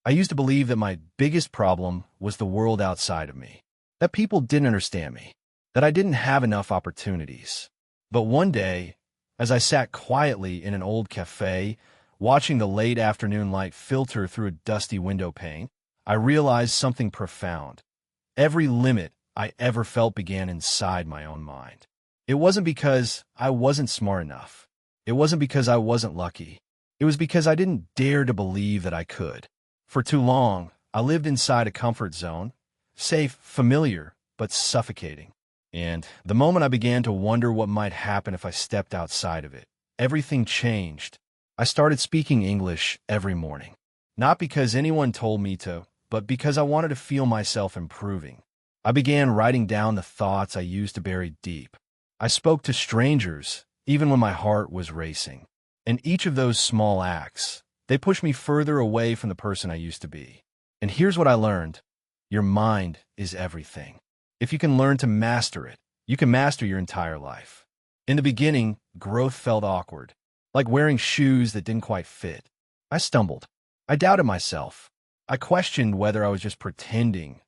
I used to believe that my biggest problem was the world outside of me, that people didn't understand me, that I didn't have enough opportunities. But one day, as I sat quietly in an old cafe, watching the late afternoon light filter through a dusty window pane, I realized something profound. Every limit I ever felt began inside my own mind. It wasn't because I wasn't smart enough. It wasn't because I wasn't lucky. It was because I didn't dare to believe that I could. For too long, I lived inside a comfort zone, safe, familiar, but suffocating. And the moment I began to wonder what might happen if I stepped outside of it, everything changed. I started speaking English every morning. Not because anyone told me to, but because I wanted to feel myself improving. I began writing down the thoughts I used to bury deep. I spoke to strangers, even when my heart was racing. And each of those small acts, they pushed me further away from the person I used to be. And here's what I learned. Your mind is everything. If you can learn to master it, you can master your entire life. In the beginning, growth felt awkward, like wearing shoes that didn't quite fit. I stumbled. I doubted myself. I questioned whether I was just pretending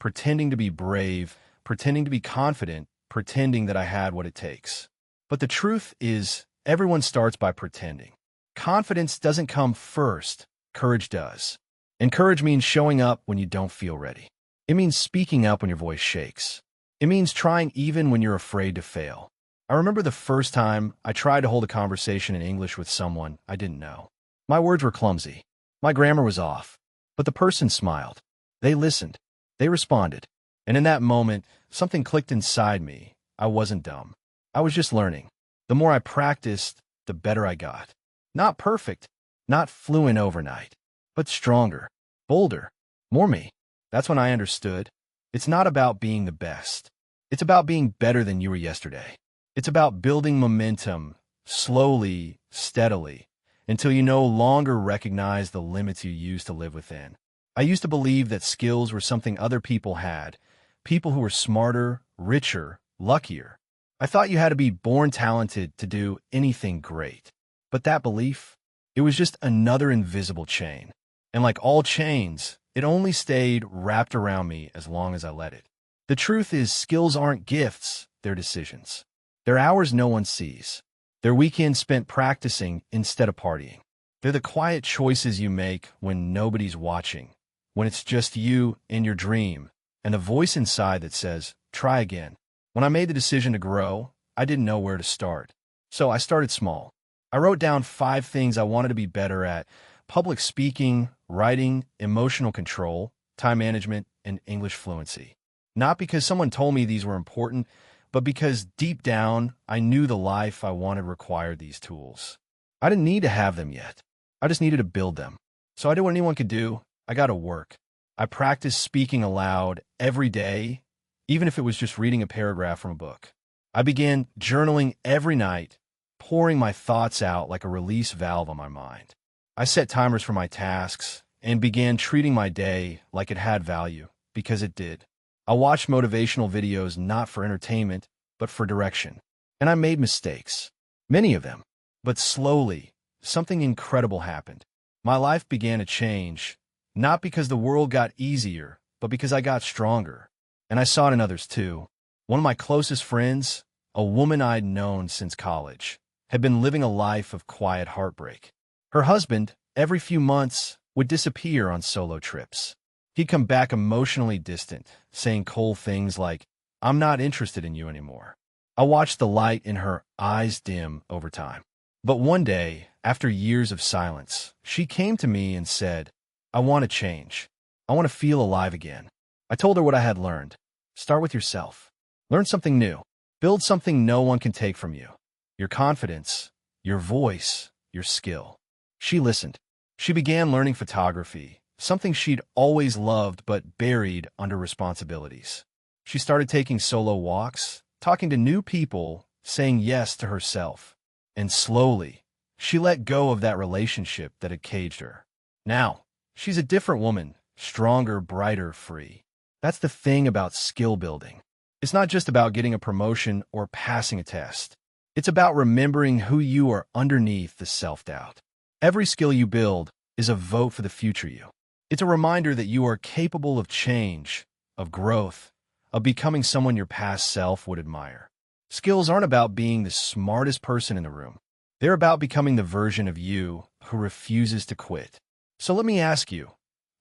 to be brave, pretending to be confident, pretending that I had what it takes. But the truth is, everyone starts by pretending. Confidence doesn't come first, courage does. And courage means showing up when you don't feel ready. It means speaking up when your voice shakes. It means trying even when you're afraid to fail. I remember the first time I tried to hold a conversation in English with someone I didn't know. My words were clumsy. My grammar was off. But the person smiled. They listened. They responded. And in that moment, something clicked inside me. I wasn't dumb. I was just learning. The more I practiced, the better I got. Not perfect, not fluent overnight, but stronger, bolder, more me. That's when I understood. It's not about being the best. It's about being better than you were yesterday. It's about building momentum, slowly, steadily, until you no longer recognize the limits you used to live within. I used to believe that skills were something other people had, people who were smarter, richer, luckier. I thought you had to be born talented to do anything great. But that belief, it was just another invisible chain. And like all chains, it only stayed wrapped around me as long as I let it. The truth is, skills aren't gifts, they're decisions. They're hours no one sees. They're weekends spent practicing instead of partying. They're the quiet choices you make when nobody's watching, when it's just you and your dream, and a voice inside that says, try again. When I made the decision to grow, I didn't know where to start. So I started small. I wrote down 5 things I wanted to be better at: public speaking, writing, emotional control, time management, and English fluency. Not because someone told me these were important, but because deep down, I knew the life I wanted required these tools. I didn't need to have them yet. I just needed to build them. So I did what anyone could do. I got to work. I practiced speaking aloud every day, even if it was just reading a paragraph from a book. I began journaling every night, pouring my thoughts out like a release valve on my mind. I set timers for my tasks and began treating my day like it had value, because it did. I watched motivational videos not for entertainment, but for direction. And I made mistakes, many of them. But slowly, something incredible happened. My life began to change, not because the world got easier, but because I got stronger. And I saw it in others too. One of my closest friends, a woman I'd known since college, had been living a life of quiet heartbreak. Her husband, every few months, would disappear on solo trips. He'd come back emotionally distant, saying cold things like, "I'm not interested in you anymore." I watched the light in her eyes dim over time. But one day, after years of silence, she came to me and said, "I want to change. I want to feel alive again." I told her what I had learned. Start with yourself. Learn something new. Build something no one can take from you. Your confidence, your voice, your skill. She listened. She began learning photography, something she'd always loved but buried under responsibilities. She started taking solo walks, talking to new people, saying yes to herself. And slowly, she let go of that relationship that had caged her. Now, she's a different woman, stronger, brighter, free. That's the thing about skill building. It's not just about getting a promotion or passing a test. It's about remembering who you are underneath the self-doubt. Every skill you build is a vote for the future you. It's a reminder that you are capable of change, of growth, of becoming someone your past self would admire. Skills aren't about being the smartest person in the room. They're about becoming the version of you who refuses to quit. So let me ask you,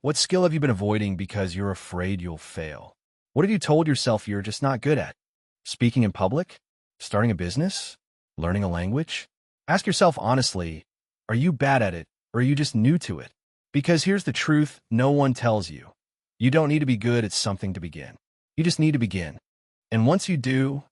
what skill have you been avoiding because you're afraid you'll fail? What have you told yourself you're just not good at? Speaking in public? Starting a business? Learning a language? Ask yourself honestly, are you bad at it or are you just new to it? Because here's the truth no one tells you. You don't need to be good at something to begin. You just need to begin. And once you do,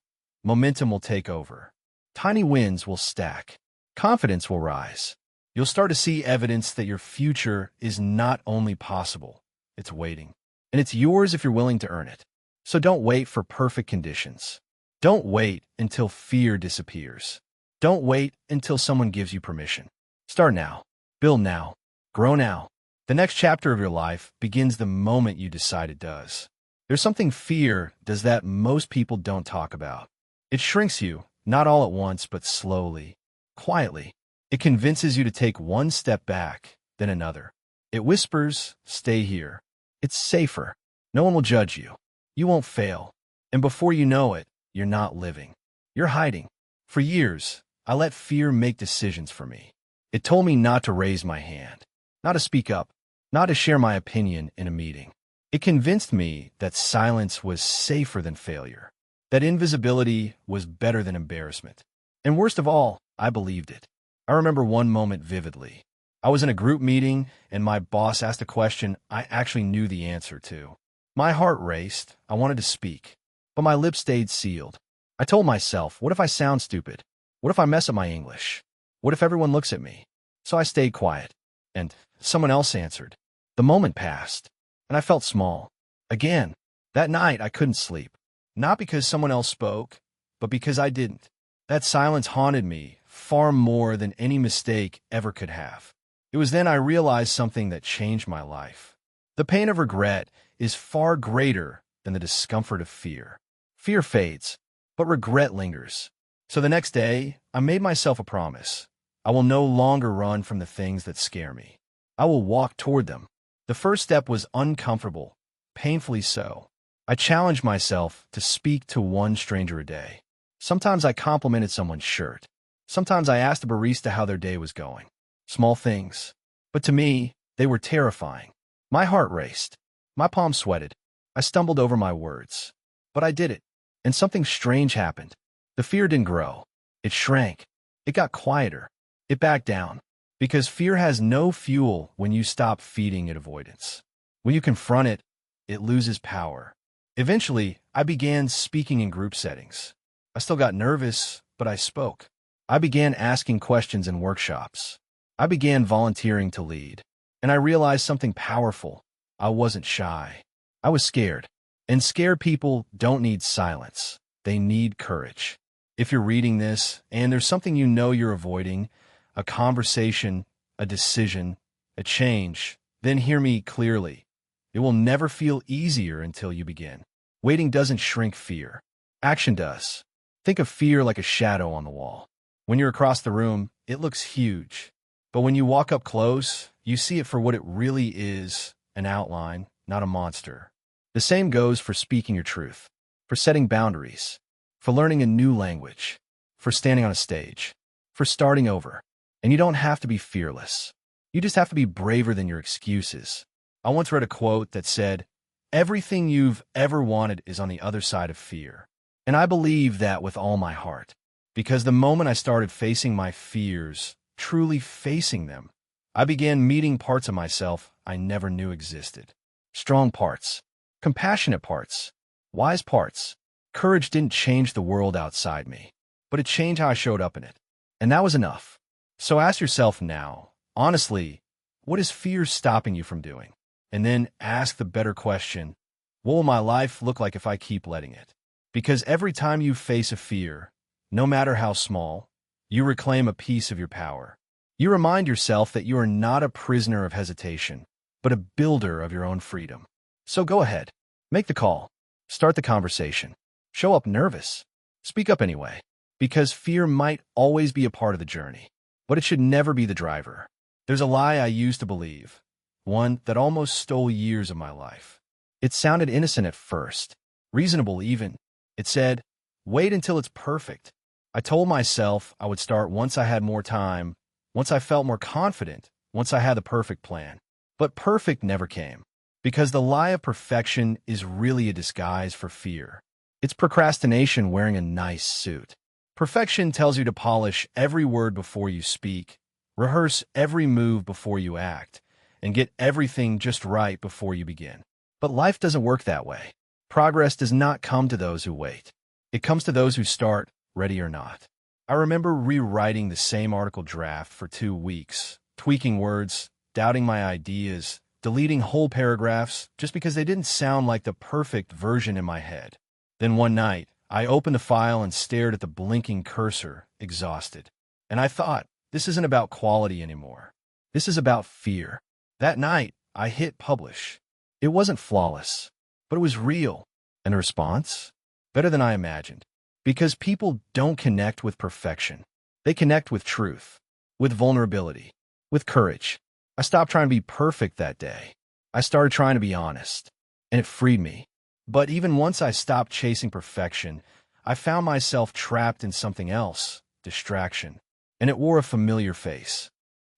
momentum will take over. Tiny wins will stack. Confidence will rise. You'll start to see evidence that your future is not only possible, it's waiting. And it's yours if you're willing to earn it. So don't wait for perfect conditions. Don't wait until fear disappears. Don't wait until someone gives you permission. Start now. Build now. Grow now. The next chapter of your life begins the moment you decide it does. There's something fear does that most people don't talk about. It shrinks you, not all at once, but slowly, quietly. It convinces you to take one step back, then another. It whispers, stay here. It's safer. No one will judge you. You won't fail. And before you know it, you're not living. You're hiding. For years, I let fear make decisions for me. It told me not to raise my hand, not to speak up, not to share my opinion in a meeting. It convinced me that silence was safer than failure, that invisibility was better than embarrassment. And worst of all, I believed it. I remember one moment vividly. I was in a group meeting, and my boss asked a question I actually knew the answer to. My heart raced. I wanted to speak, but my lips stayed sealed. I told myself, what if I sound stupid? What if I mess up my English? What if everyone looks at me? So I stayed quiet, and someone else answered. The moment passed, and I felt small. Again, that night I couldn't sleep. Not because someone else spoke, but because I didn't. That silence haunted me far more than any mistake ever could have. It was then I realized something that changed my life. The pain of regret is far greater than the discomfort of fear. Fear fades, but regret lingers. So the next day, I made myself a promise. I will no longer run from the things that scare me. I will walk toward them. The first step was uncomfortable, painfully so. I challenged myself to speak to one stranger a day. Sometimes I complimented someone's shirt. Sometimes I asked a barista how their day was going. Small things. But to me, they were terrifying. My heart raced. My palms sweated. I stumbled over my words. But I did it. And something strange happened. The fear didn't grow. It shrank. It got quieter. It backed down. Because fear has no fuel when you stop feeding it avoidance. When you confront it, it loses power. Eventually, I began speaking in group settings. I still got nervous, but I spoke. I began asking questions in workshops. I began volunteering to lead. And I realized something powerful. I wasn't shy. I was scared. And scared people don't need silence. They need courage. If you're reading this and there's something you know you're avoiding, a conversation, a decision, a change, then hear me clearly. It will never feel easier until you begin. Waiting doesn't shrink fear. Action does. Think of fear like a shadow on the wall. When you're across the room, it looks huge. But when you walk up close, you see it for what it really is, an outline, not a monster. The same goes for speaking your truth, for setting boundaries, for learning a new language, for standing on a stage, for starting over. And you don't have to be fearless. You just have to be braver than your excuses. I once read a quote that said, "Everything you've ever wanted is on the other side of fear." And I believe that with all my heart. Because the moment I started facing my fears, truly facing them, I began meeting parts of myself I never knew existed. Strong parts, compassionate parts, wise parts. Courage didn't change the world outside me, but it changed how I showed up in it. And that was enough. So ask yourself now, honestly, what is fear stopping you from doing? And then ask the better question, what will my life look like if I keep letting it? Because every time you face a fear, no matter how small, you reclaim a piece of your power. You remind yourself that you are not a prisoner of hesitation, but a builder of your own freedom. So go ahead, make the call, start the conversation, show up nervous, speak up anyway, because fear might always be a part of the journey, but it should never be the driver. There's a lie I used to believe. one that almost stole years of my life. It sounded innocent at first, reasonable even. It said, "Wait until it's perfect." I told myself I would start once I had more time, once I felt more confident, once I had the perfect plan. But perfect never came, because the lie of perfection is really a disguise for fear. It's procrastination wearing a nice suit. Perfection tells you to polish every word before you speak, rehearse every move before you act, and get everything just right before you begin. But life doesn't work that way. Progress does not come to those who wait. It comes to those who start, ready or not. I remember rewriting the same article draft for 2 weeks, tweaking words, doubting my ideas, deleting whole paragraphs just because they didn't sound like the perfect version in my head. Then one night, I opened the file and stared at the blinking cursor, exhausted. And I thought, this isn't about quality anymore. This is about fear. That night, I hit publish. It wasn't flawless, but it was real. And the response? Better than I imagined. Because people don't connect with perfection. They connect with truth, with vulnerability, with courage. I stopped trying to be perfect that day. I started trying to be honest, and it freed me. But even once I stopped chasing perfection, I found myself trapped in something else, distraction, and it wore a familiar face.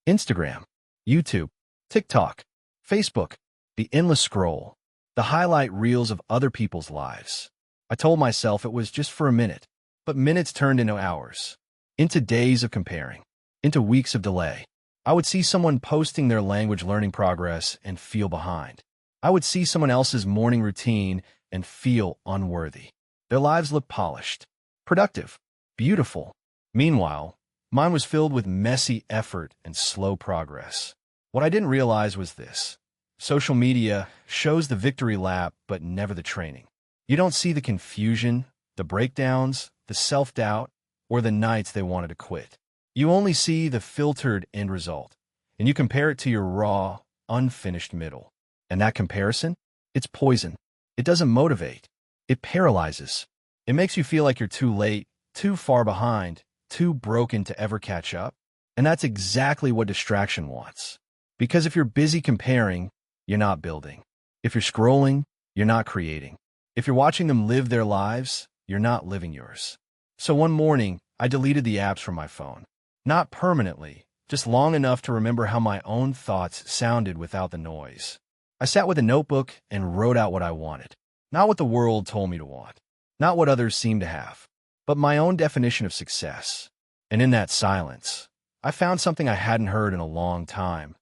Instagram, YouTube, TikTok, Facebook, the endless scroll, the highlight reels of other people's lives. I told myself it was just for a minute, but minutes turned into hours, into days of comparing, into weeks of delay. I would see someone posting their language learning progress and feel behind. I would see someone else's morning routine and feel unworthy. Their lives looked polished, productive, beautiful. Meanwhile, mine was filled with messy effort and slow progress. What I didn't realize was this. Social media shows the victory lap, but never the training. You don't see the confusion, the breakdowns, the self-doubt, or the nights they wanted to quit. You only see the filtered end result, and you compare it to your raw, unfinished middle. And that comparison? It's poison. It doesn't motivate. It paralyzes. It makes you feel like you're too late, too far behind, too broken to ever catch up. And that's exactly what distraction wants. Because if you're busy comparing, you're not building. If you're scrolling, you're not creating. If you're watching them live their lives, you're not living yours. So one morning, I deleted the apps from my phone. Not permanently, just long enough to remember how my own thoughts sounded without the noise. I sat with a notebook and wrote out what I wanted. Not what the world told me to want. Not what others seemed to have. But my own definition of success. And in that silence, I found something I hadn't heard in a long time.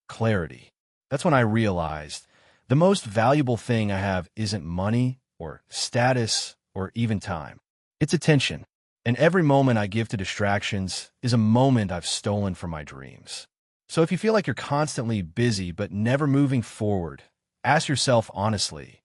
Clarity. That's when I realized the most valuable thing I have isn't money or status or even time. It's attention. And every moment I give to distractions is a moment I've stolen from my dreams. So if you feel like you're constantly busy but never moving forward, ask yourself honestly,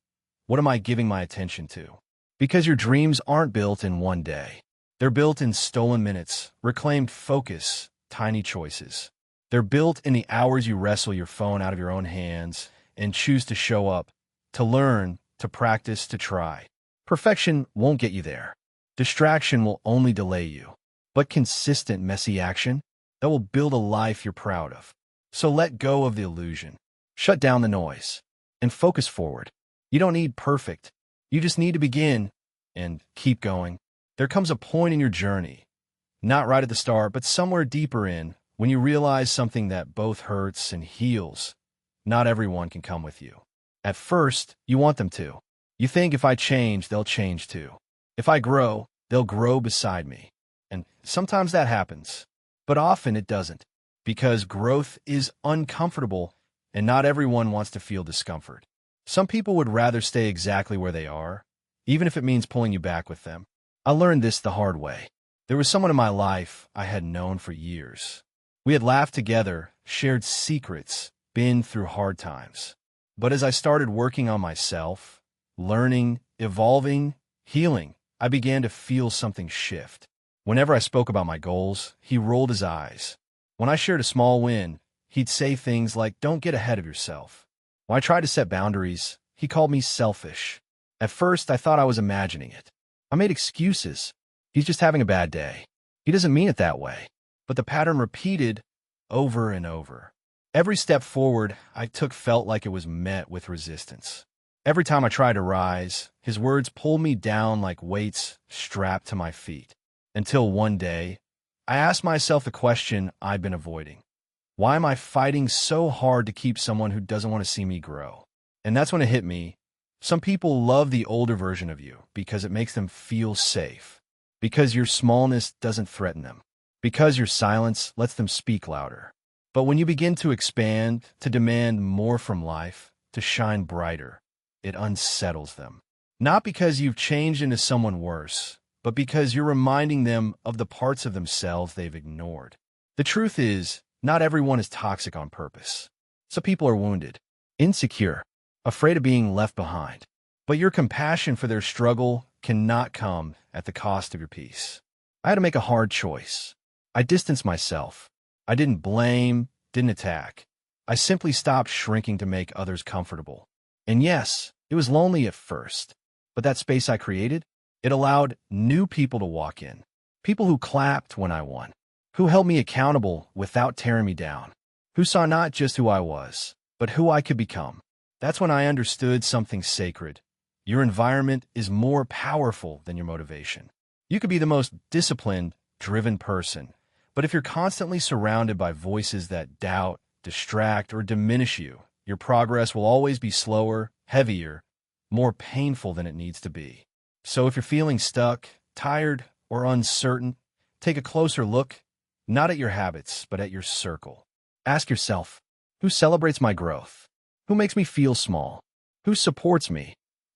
what am I giving my attention to? Because your dreams aren't built in one day. They're built in stolen minutes, reclaimed focus, tiny choices. They're built in the hours you wrestle your phone out of your own hands and choose to show up, to learn, to practice, to try. Perfection won't get you there. Distraction will only delay you. But consistent, messy action, that will build a life you're proud of. So let go of the illusion. Shut down the noise. And focus forward. You don't need perfect. You just need to begin and keep going. There comes a point in your journey, not right at the start, but somewhere deeper in, when you realize something that both hurts and heals. Not everyone can come with you. At first, you want them to. You think if I change, they'll change too. If I grow, they'll grow beside me. And sometimes that happens. But often it doesn't. Because growth is uncomfortable, and not everyone wants to feel discomfort. Some people would rather stay exactly where they are, even if it means pulling you back with them. I learned this the hard way. There was someone in my life I had known for years. We had laughed together, shared secrets, been through hard times. But as I started working on myself, learning, evolving, healing, I began to feel something shift. Whenever I spoke about my goals, he rolled his eyes. When I shared a small win, he'd say things like, "Don't get ahead of yourself." When I tried to set boundaries, he called me selfish. At first, I thought I was imagining it. I made excuses. He's just having a bad day. He doesn't mean it that way. But the pattern repeated over and over. Every step forward I took felt like it was met with resistance. Every time I tried to rise, his words pulled me down like weights strapped to my feet. Until one day, I asked myself the question I've been avoiding. Why am I fighting so hard to keep someone who doesn't want to see me grow? And that's when it hit me. Some people love the older version of you because it makes them feel safe, because your smallness doesn't threaten them, because your silence lets them speak louder. But when you begin to expand, to demand more from life, to shine brighter, it unsettles them. Not because you've changed into someone worse, but because you're reminding them of the parts of themselves they've ignored. The truth is, not everyone is toxic on purpose. Some people are wounded, insecure, afraid of being left behind. But your compassion for their struggle cannot come at the cost of your peace. I had to make a hard choice. I distanced myself. I didn't blame, didn't attack. I simply stopped shrinking to make others comfortable. And yes, it was lonely at first, but that space I created, it allowed new people to walk in. People who clapped when I won, who held me accountable without tearing me down, who saw not just who I was, but who I could become. That's when I understood something sacred. Your environment is more powerful than your motivation. You could be the most disciplined, driven person, but if you're constantly surrounded by voices that doubt, distract, or diminish you, your progress will always be slower, heavier, more painful than it needs to be. So if you're feeling stuck, tired, or uncertain, take a closer look, not at your habits, but at your circle. Ask yourself, who celebrates my growth? Who makes me feel small? Who supports me,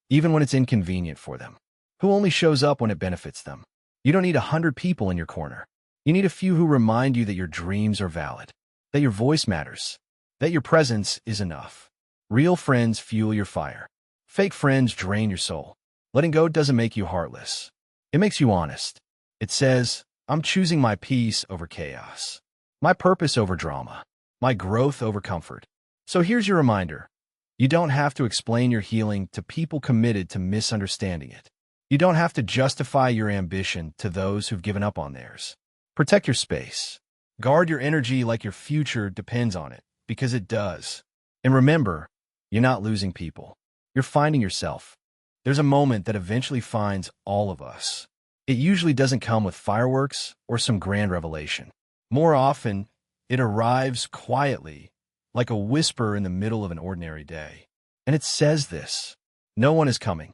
even when it's inconvenient for them? Who only shows up when it benefits them? You don't need 100 people in your corner. You need a few who remind you that your dreams are valid, that your voice matters, that your presence is enough. Real friends fuel your fire. Fake friends drain your soul. Letting go doesn't make you heartless. It makes you honest. It says, I'm choosing my peace over chaos, my purpose over drama, my growth over comfort. So here's your reminder. You don't have to explain your healing to people committed to misunderstanding it. You don't have to justify your ambition to those who've given up on theirs. Protect your space. Guard your energy like your future depends on it, because it does. And remember, you're not losing people. You're finding yourself. There's a moment that eventually finds all of us. It usually doesn't come with fireworks or some grand revelation. More often, it arrives quietly, like a whisper in the middle of an ordinary day. And it says this: no one is coming.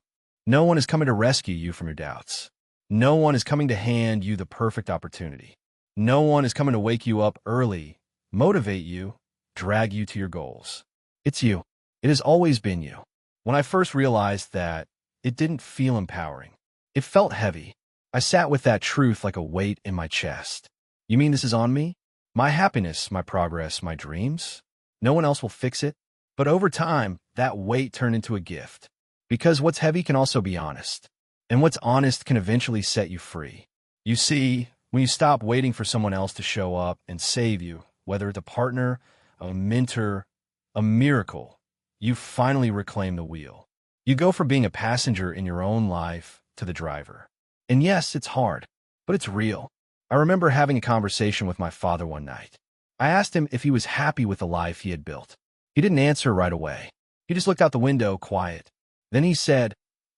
No one is coming to rescue you from your doubts. No one is coming to hand you the perfect opportunity. No one is coming to wake you up early, motivate you, drag you to your goals. It's you. It has always been you. When I first realized that, it didn't feel empowering. It felt heavy. I sat with that truth like a weight in my chest. You mean this is on me? My happiness, my progress, my dreams? No one else will fix it? But over time, that weight turned into a gift. Because what's heavy can also be honest. And what's honest can eventually set you free. You see, when you stop waiting for someone else to show up and save you, whether it's a partner, a mentor, a miracle, you finally reclaim the wheel. You go from being a passenger in your own life to the driver. And yes, it's hard, but it's real. I remember having a conversation with my father one night. I asked him if he was happy with the life he had built. He didn't answer right away. He just looked out the window, quiet. Then he said,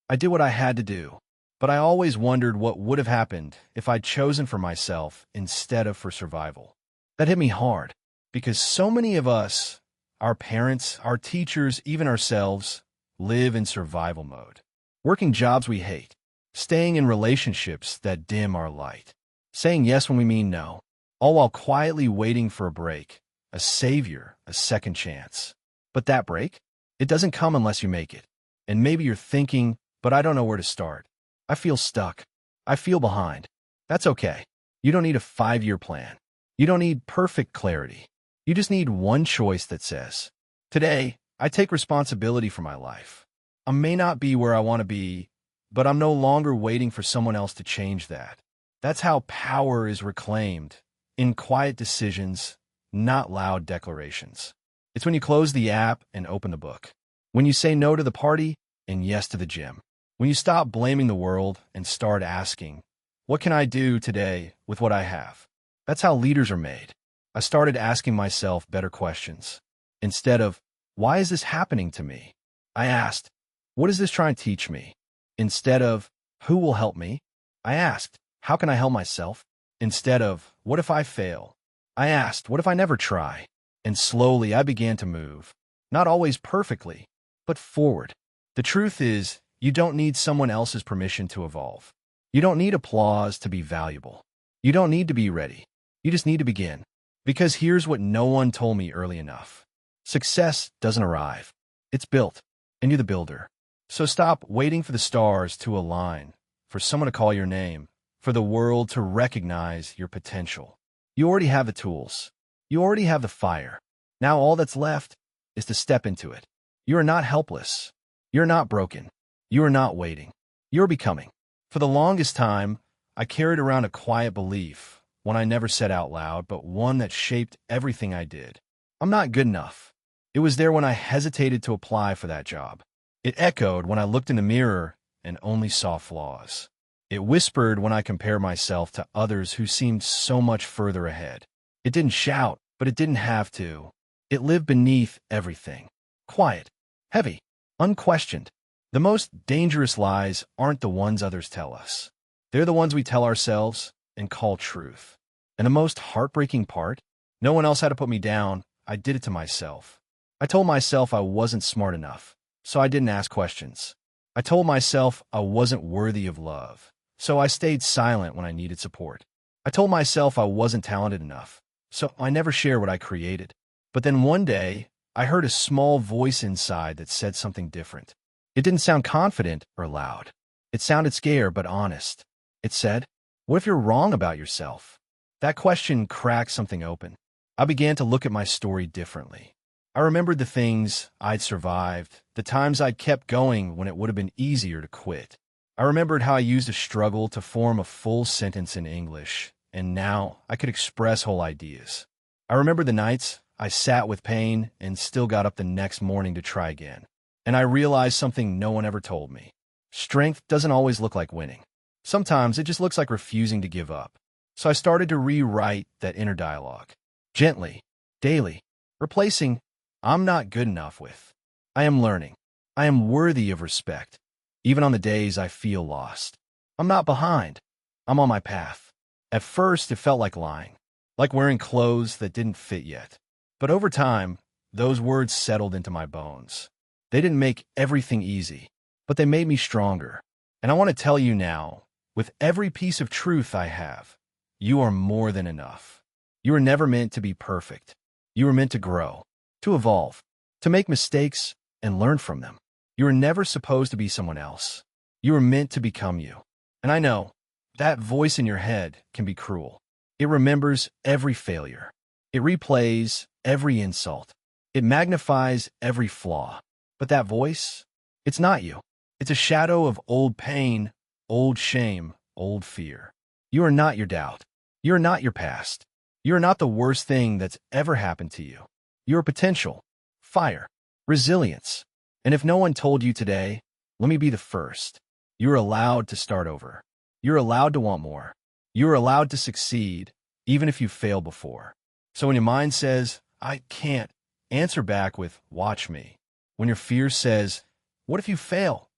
I did what I had to do, but I always wondered what would have happened if I'd chosen for myself instead of for survival. That hit me hard, because so many of us, our parents, our teachers, even ourselves, live in survival mode. Working jobs we hate, staying in relationships that dim our light, saying yes when we mean no, all while quietly waiting for a break, a savior, a second chance. But that break, it doesn't come unless you make it. And maybe you're thinking, but I don't know where to start. I feel stuck. I feel behind. That's okay. You don't need a 5-year plan. You don't need perfect clarity. You just need one choice that says, today, I take responsibility for my life. I may not be where I want to be, but I'm no longer waiting for someone else to change that. That's how power is reclaimed, in quiet decisions, not loud declarations. It's when you close the app and open the book. When you say no to the party and yes to the gym. When you stop blaming the world and start asking, what can I do today with what I have? That's how leaders are made. I started asking myself better questions. Instead of, why is this happening to me? I asked, what is this trying to teach me? Instead of, who will help me? I asked, how can I help myself? Instead of, what if I fail? I asked, what if I never try? And slowly I began to move. Not always perfectly, but forward. The truth is, you don't need someone else's permission to evolve. You don't need applause to be valuable. You don't need to be ready. You just need to begin. Because here's what no one told me early enough. Success doesn't arrive. It's built, and you're the builder. So stop waiting for the stars to align, for someone to call your name, for the world to recognize your potential. You already have the tools. You already have the fire. Now all that's left is to step into it. You are not helpless. You're not broken. You are not waiting. You're becoming. For the longest time, I carried around a quiet belief, one I never said out loud, but one that shaped everything I did. I'm not good enough. It was there when I hesitated to apply for that job. It echoed when I looked in the mirror and only saw flaws. It whispered when I compared myself to others who seemed so much further ahead. It didn't shout, but it didn't have to. It lived beneath everything. Quiet, heavy, unquestioned. The most dangerous lies aren't the ones others tell us. They're the ones we tell ourselves and call truth. And the most heartbreaking part? No one else had to put me down. I did it to myself. I told myself I wasn't smart enough, so I didn't ask questions. I told myself I wasn't worthy of love, so I stayed silent when I needed support. I told myself I wasn't talented enough, so I never shared what I created. But then one day, I heard a small voice inside that said something different. It didn't sound confident or loud. It sounded scared but honest. It said, what if you're wrong about yourself? That question cracked something open. I began to look at my story differently. I remembered the things I'd survived, the times I'd kept going when it would have been easier to quit. I remembered how I used a struggle to form a full sentence in English, and now I could express whole ideas. I remember the nights I sat with pain and still got up the next morning to try again. And I realized something no one ever told me. Strength doesn't always look like winning. Sometimes it just looks like refusing to give up. So I started to rewrite that inner dialogue. Gently, daily, replacing I'm not good enough with I am learning. I am worthy of respect, even on the days I feel lost. I'm not behind. I'm on my path. At first, it felt like lying, like wearing clothes that didn't fit yet. But over time, those words settled into my bones. They didn't make everything easy, but they made me stronger. And I want to tell you now, with every piece of truth I have, you are more than enough. You were never meant to be perfect. You were meant to grow, to evolve, to make mistakes and learn from them. You were never supposed to be someone else. You were meant to become you. And I know that voice in your head can be cruel. It remembers every failure. It replays every insult. It magnifies every flaw. But that voice, it's not you. It's a shadow of old pain, old shame, old fear. You are not your doubt. You are not your past. You are not the worst thing that's ever happened to you. You are potential, fire, resilience. And if no one told you today, let me be the first. You're allowed to start over. You're allowed to want more. You're allowed to succeed, even if you failed before. So when your mind says, I can't, answer back with, watch me. When your fear says, what if you fail?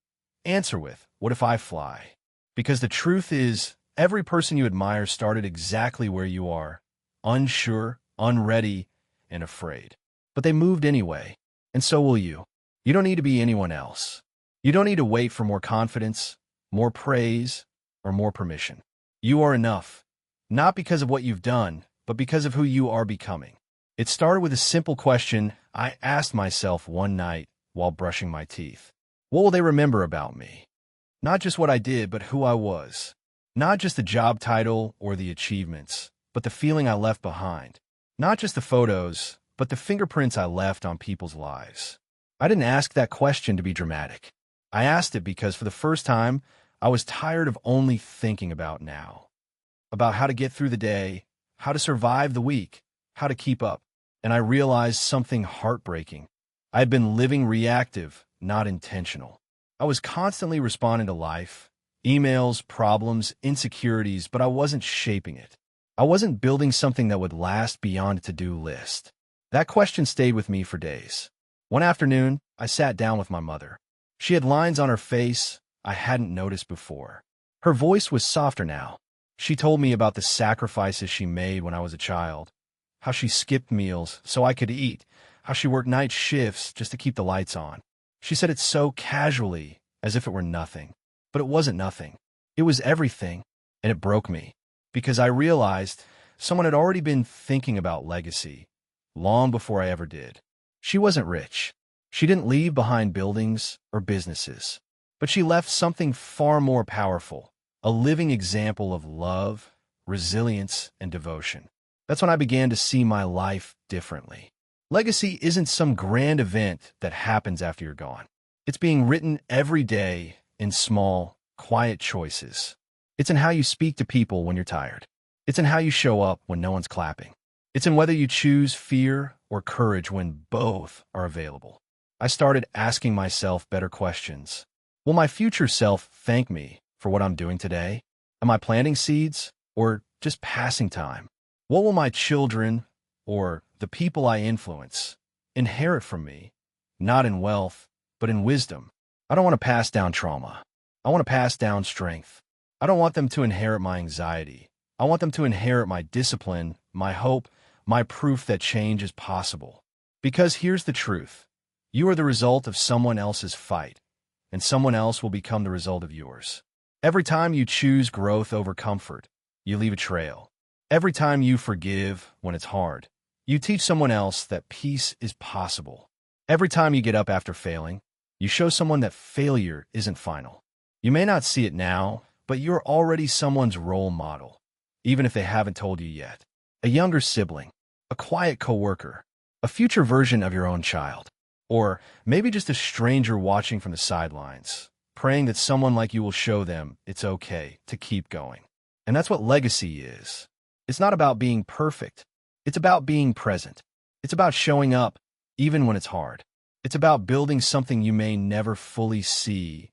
Answer with, what if I fly? Because the truth is, every person you admire started exactly where you are, unsure, unready, and afraid. But they moved anyway, and so will you. You don't need to be anyone else. You don't need to wait for more confidence, more praise, or more permission. You are enough, not because of what you've done, but because of who you are becoming. It started with a simple question I asked myself one night while brushing my teeth. What will they remember about me? Not just what I did, but who I was. Not just the job title or the achievements, but the feeling I left behind. Not just the photos, but the fingerprints I left on people's lives. I didn't ask that question to be dramatic. I asked it because for the first time, I was tired of only thinking about now. About how to get through the day, how to survive the week, how to keep up. And I realized something heartbreaking. I had been living reactive, not intentional. I was constantly responding to life, emails, problems, insecurities, but I wasn't shaping it. I wasn't building something that would last beyond a to-do list. That question stayed with me for days. One afternoon, I sat down with my mother. She had lines on her face I hadn't noticed before. Her voice was softer now. She told me about the sacrifices she made when I was a child, how she skipped meals so I could eat, how she worked night shifts just to keep the lights on. She said it so casually, as if it were nothing. But it wasn't nothing. It was everything, and it broke me, because I realized someone had already been thinking about legacy long before I ever did. She wasn't rich. She didn't leave behind buildings or businesses, but she left something far more powerful, a living example of love, resilience, and devotion. That's when I began to see my life differently. Legacy isn't some grand event that happens after you're gone. It's being written every day in small, quiet choices. It's in how you speak to people when you're tired. It's in how you show up when no one's clapping. It's in whether you choose fear or courage when both are available. I started asking myself better questions. Will my future self thank me for what I'm doing today? Am I planting seeds or just passing time? What will my children or the people I influence inherit from me? Not in wealth, but in wisdom. I don't want to pass down trauma. I want to pass down strength. I don't want them to inherit my anxiety. I want them to inherit my discipline, my hope, my proof that change is possible. Because here's the truth. You are the result of someone else's fight, and someone else will become the result of yours. Every time you choose growth over comfort, you leave a trail. Every time you forgive when it's hard, you teach someone else that peace is possible. Every time you get up after failing, you show someone that failure isn't final. You may not see it now, but you're already someone's role model, even if they haven't told you yet. A younger sibling, a quiet coworker, a future version of your own child, or maybe just a stranger watching from the sidelines, praying that someone like you will show them it's okay to keep going. And that's what legacy is. It's not about being perfect. It's about being present. It's about showing up, even when it's hard. It's about building something you may never fully see,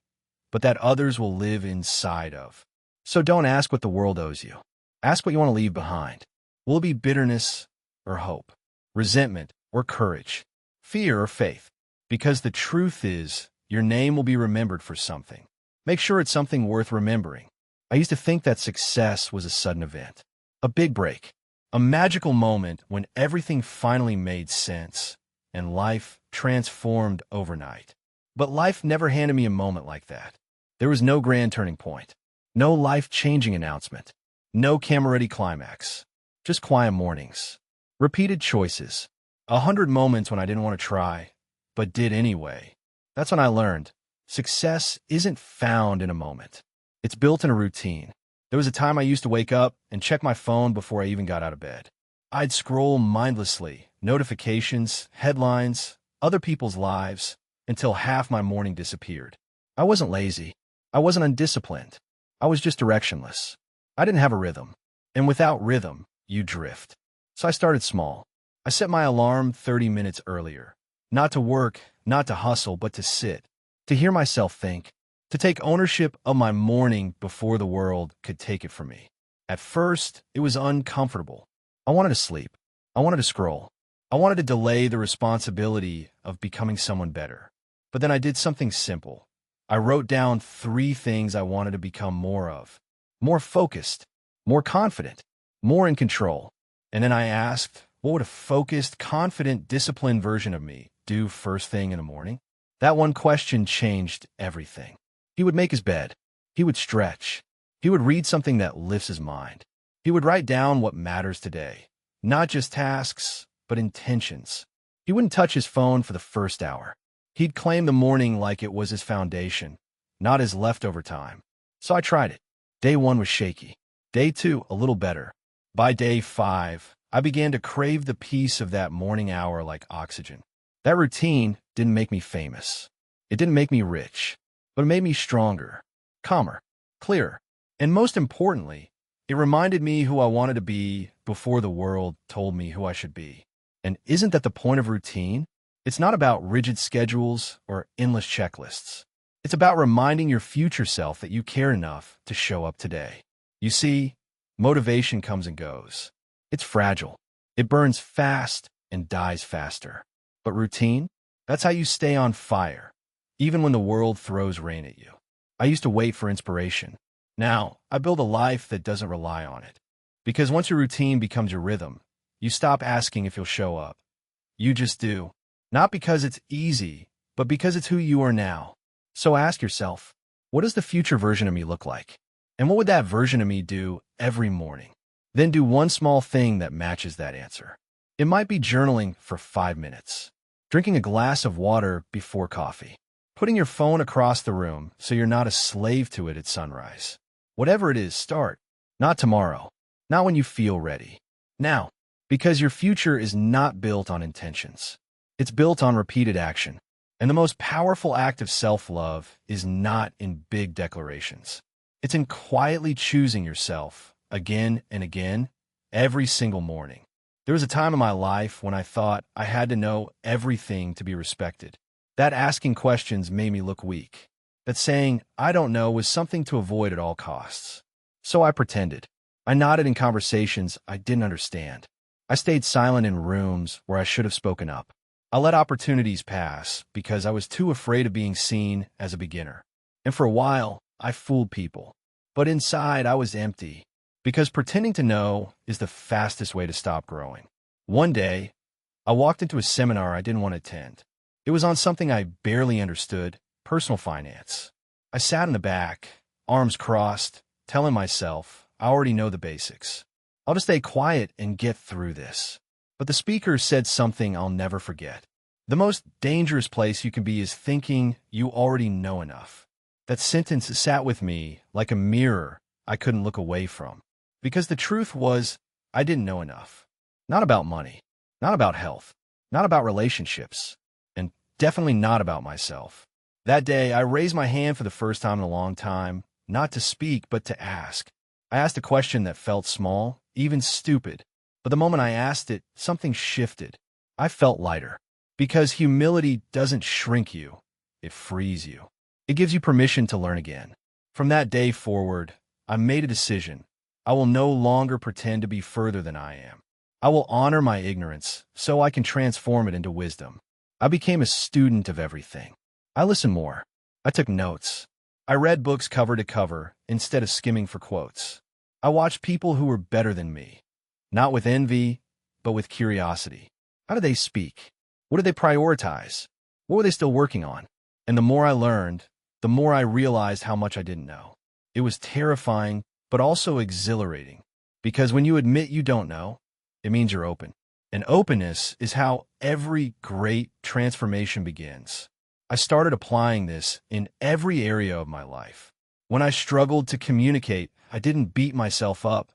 but that others will live inside of. So don't ask what the world owes you. Ask what you want to leave behind. Will it be bitterness or hope? Resentment or courage? Fear or faith? Because the truth is, your name will be remembered for something. Make sure it's something worth remembering. I used to think that success was a sudden event, a big break, a magical moment when everything finally made sense and life transformed overnight. But life never handed me a moment like that. There was no grand turning point, no life-changing announcement, no camera-ready climax, just quiet mornings, repeated choices, 100 moments when I didn't want to try, but did anyway. That's when I learned success isn't found in a moment. It's built in a routine. There was a time I used to wake up and check my phone before I even got out of bed. I'd scroll mindlessly, notifications, headlines, other people's lives, until half my morning disappeared. I wasn't lazy. I wasn't undisciplined. I was just directionless. I didn't have a rhythm. And without rhythm, you drift. So I started small. I set my alarm 30 minutes earlier. Not to work, not to hustle, but to sit, to hear myself think, to take ownership of my morning before the world could take it from me. At first, it was uncomfortable. I wanted to sleep. I wanted to scroll. I wanted to delay the responsibility of becoming someone better. But then I did something simple. I wrote down 3 things I wanted to become more of. More focused, more confident, more in control. And then I asked, what would a focused, confident, disciplined version of me do first thing in the morning? That one question changed everything. He would make his bed. He would stretch. He would read something that lifts his mind. He would write down what matters today. Not just tasks, but intentions. He wouldn't touch his phone for the first hour. He'd claim the morning like it was his foundation, not his leftover time. So I tried it. Day 1 was shaky. Day 2, a little better. By day 5, I began to crave the peace of that morning hour like oxygen. That routine didn't make me famous. It didn't make me rich, but it made me stronger, calmer, clearer. And most importantly, it reminded me who I wanted to be before the world told me who I should be. And isn't that the point of routine? It's not about rigid schedules or endless checklists. It's about reminding your future self that you care enough to show up today. You see, Motivation comes and goes. It's fragile. It burns fast and dies faster. But routine? That's how you stay on fire, even when the world throws rain at you. I used to wait for inspiration. Now, I build a life that doesn't rely on it. Because once your routine becomes your rhythm, you stop asking if you'll show up. You just do. Not because it's easy, but because it's who you are now. So ask yourself, what does the future version of me look like? And what would that version of me do every morning? Then do one small thing that matches that answer. It might be journaling for 5 minutes, drinking a glass of water before coffee, putting your phone across the room so you're not a slave to it at sunrise. Whatever it is, start. Not tomorrow. Not when you feel ready. Now. Because your future is not built on intentions. It's built on repeated action. And the most powerful act of self-love is not in big declarations. It's in quietly choosing yourself again and again, every single morning. There was a time in my life when I thought I had to know everything to be respected. That asking questions made me look weak. That saying, I don't know, was something to avoid at all costs. So I pretended. I nodded in conversations I didn't understand. I stayed silent in rooms where I should have spoken up. I let opportunities pass because I was too afraid of being seen as a beginner. And for a while, I fooled people. But inside, I was empty because pretending to know is the fastest way to stop growing. One day, I walked into a seminar I didn't want to attend. It was on something I barely understood, personal finance. I sat in the back, arms crossed, telling myself, I already know the basics. I'll just stay quiet and get through this. But the speaker said something I'll never forget. The most dangerous place you can be is thinking you already know enough. That sentence sat with me like a mirror I couldn't look away from. Because the truth was, I didn't know enough. Not about money, not about health, not about relationships, and definitely not about myself. That day, I raised my hand for the first time in a long time, not to speak, but to ask. I asked a question that felt small, even stupid, but the moment I asked it, something shifted. I felt lighter. Because humility doesn't shrink you, it frees you. It gives you permission to learn again. From that day forward, I made a decision. I will no longer pretend to be further than I am. I will honor my ignorance so I can transform it into wisdom. I became a student of everything. I listened more. I took notes. I read books cover to cover instead of skimming for quotes. I watched people who were better than me, not with envy, but with curiosity. How did they speak? What did they prioritize? What were they still working on? And the more I learned, the more I realized how much I didn't know. It was terrifying, but also exhilarating. Because when you admit you don't know, it means you're open. And openness is how every great transformation begins. I started applying this in every area of my life. When I struggled to communicate, I didn't beat myself up.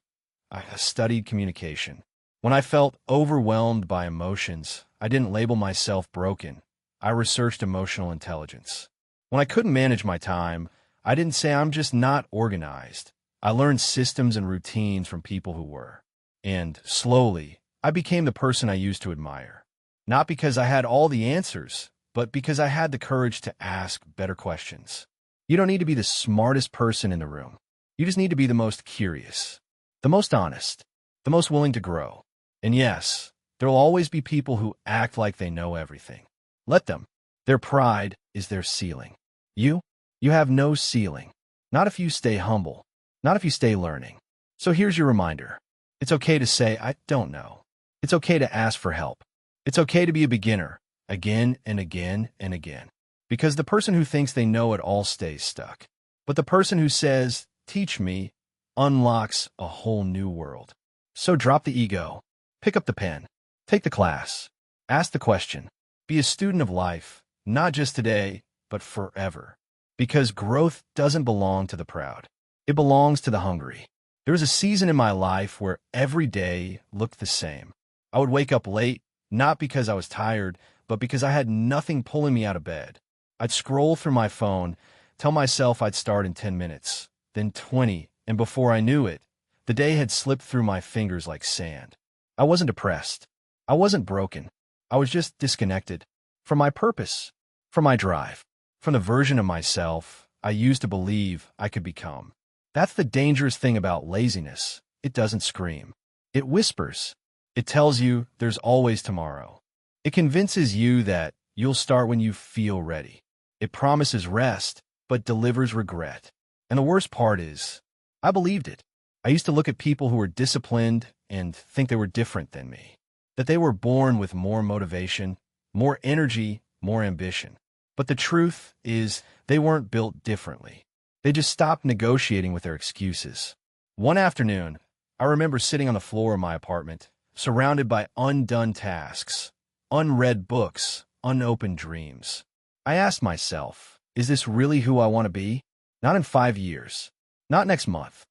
I studied communication. When I felt overwhelmed by emotions, I didn't label myself broken. I researched emotional intelligence. When I couldn't manage my time, I didn't say I'm just not organized. I learned systems and routines from people who were. And slowly, I became the person I used to admire. Not because I had all the answers, but because I had the courage to ask better questions. You don't need to be the smartest person in the room. You just need to be the most curious, the most honest, the most willing to grow. And yes, there will always be people who act like they know everything. Let them. Their pride is their ceiling. You have no ceiling. Not if you stay humble. Not if you stay learning. So here's your reminder. It's okay to say, I don't know. It's okay to ask for help. It's okay to be a beginner, again and again and again. Because the person who thinks they know it all stays stuck. But the person who says, teach me, unlocks a whole new world. So drop the ego. Pick up the pen. Take the class. Ask the question. Be a student of life, not just today, but forever. Because growth doesn't belong to the proud. It belongs to the hungry. There was a season in my life where every day looked the same. I would wake up late, not because I was tired, but because I had nothing pulling me out of bed. I'd scroll through my phone, tell myself I'd start in 10 minutes, then 20, and before I knew it, the day had slipped through my fingers like sand. I wasn't depressed. I wasn't broken. I was just disconnected from my purpose, from my drive, from the version of myself I used to believe I could become. That's the dangerous thing about laziness. it doesn't scream. It whispers. It tells you there's always tomorrow. It convinces you that you'll start when you feel ready. It promises rest, but delivers regret. And the worst part is, I believed it. I used to look at people who were disciplined and think they were different than me, that they were born with more motivation, more energy, more ambition. But the truth is, they weren't built differently. They just stopped negotiating with their excuses. One afternoon, I remember sitting on the floor of my apartment, surrounded by undone tasks, unread books, unopened dreams. I asked myself, is this really who I want to be? Not in 5 years, not next month,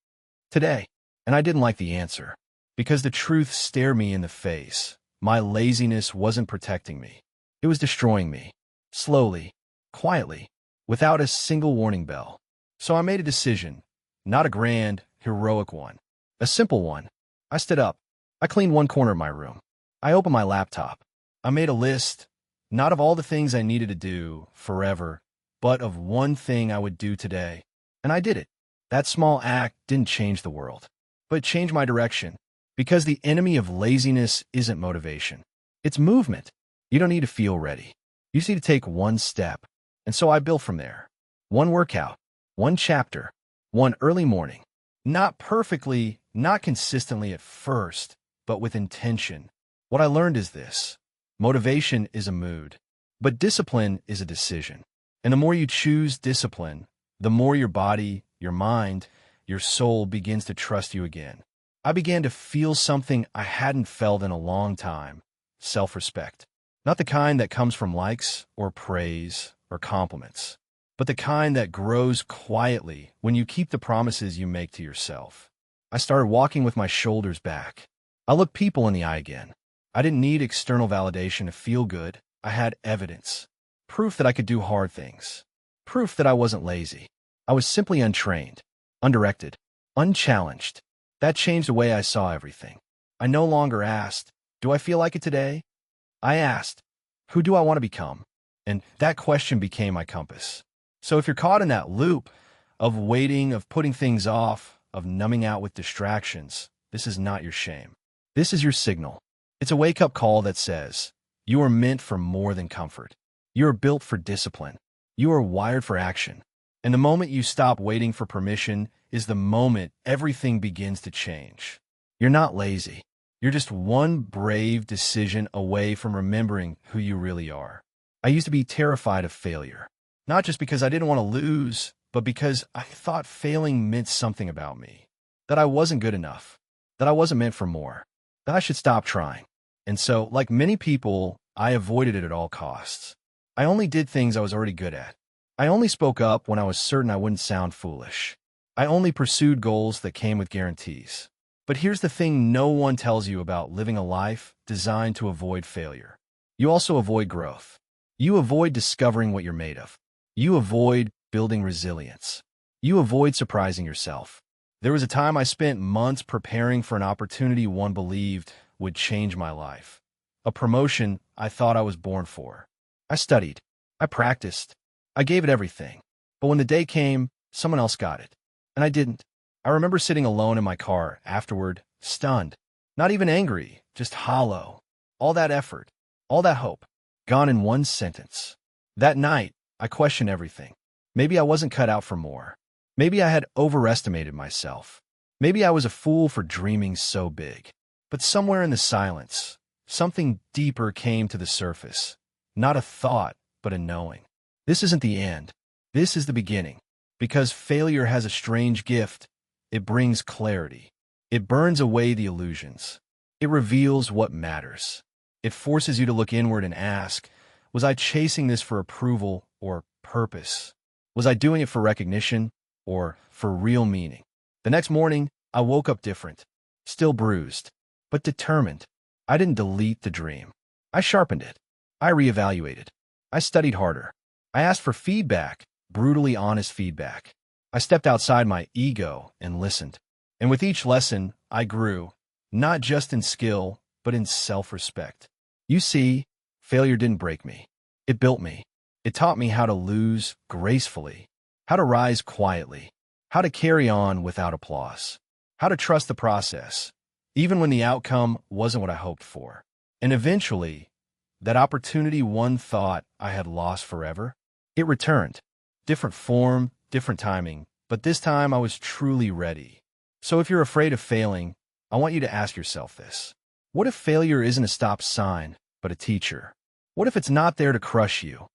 today. And I didn't like the answer, because the truth stared me in the face. My laziness wasn't protecting me. It was destroying me, slowly, quietly, without a single warning bell. So I made a decision, not a grand, heroic one, a simple one. I stood up. I cleaned one corner of my room. I opened my laptop. I made a list, not of all the things I needed to do forever, but of one thing I would do today. And I did it. That small act didn't change the world, but it changed my direction. Because the enemy of laziness isn't motivation. It's movement. You don't need to feel ready. You just need to take one step. And so I built from there. One workout, one chapter, one early morning. Not perfectly, not consistently at first, but with intention. What I learned is this. Motivation is a mood, but discipline is a decision. And the more you choose discipline, the more your body, your mind, your soul begins to trust you again. I began to feel something I hadn't felt in a long time, self-respect. Not the kind that comes from likes or praise or compliments, but the kind that grows quietly when you keep the promises you make to yourself. I started walking with my shoulders back. I looked people in the eye again. I didn't need external validation to feel good. I had evidence. Proof that I could do hard things. Proof that I wasn't lazy. I was simply untrained, undirected, unchallenged. That changed the way I saw everything. I no longer asked, do I feel like it today? I asked, who do I want to become? And that question became my compass. So if you're caught in that loop of waiting, of putting things off, of numbing out with distractions, this is not your shame. This is your signal. It's a wake-up call that says, you are meant for more than comfort. You are built for discipline. You are wired for action. And the moment you stop waiting for permission is the moment everything begins to change. You're not lazy. You're just one brave decision away from remembering who you really are. I used to be terrified of failure, not just because I didn't want to lose, but because I thought failing meant something about me, that I wasn't good enough, that I wasn't meant for more, that I should stop trying. And so, like many people, I avoided it at all costs. I only did things I was already good at. I only spoke up when I was certain I wouldn't sound foolish. I only pursued goals that came with guarantees. But here's the thing no one tells you about living a life designed to avoid failure. You also avoid growth. You avoid discovering what you're made of. You avoid building resilience. You avoid surprising yourself. There was a time I spent months preparing for an opportunity one believed would change my life. A promotion I thought I was born for. I studied. I practiced. I gave it everything. But when the day came, someone else got it. And I didn't. I remember sitting alone in my car afterward, stunned. Not even angry, just hollow. All that effort, all that hope, gone in one sentence. That night, I questioned everything. Maybe I wasn't cut out for more. Maybe I had overestimated myself. Maybe I was a fool for dreaming so big. But somewhere in the silence, something deeper came to the surface. Not a thought, but a knowing. This isn't the end. This is the beginning. Because failure has a strange gift. It brings clarity. It burns away the illusions. It reveals what matters. It forces you to look inward and ask, was I chasing this for approval or purpose? Was I doing it for recognition or for real meaning? The next morning, I woke up different, still bruised, but determined. I didn't delete the dream. I sharpened it. I reevaluated. I studied harder. I asked for feedback, brutally honest feedback. I stepped outside my ego and listened. And with each lesson, I grew, not just in skill, but in self-respect. You see, failure didn't break me. It built me. It taught me how to lose gracefully, how to rise quietly, how to carry on without applause. how to trust the process, even when the outcome wasn't what I hoped for. And eventually, that opportunity one thought I had lost forever, it returned. Different form, different timing, but this time I was truly ready. So if you're afraid of failing, I want you to ask yourself this. What if failure isn't a stop sign, but a teacher? What if it's not there to crush you,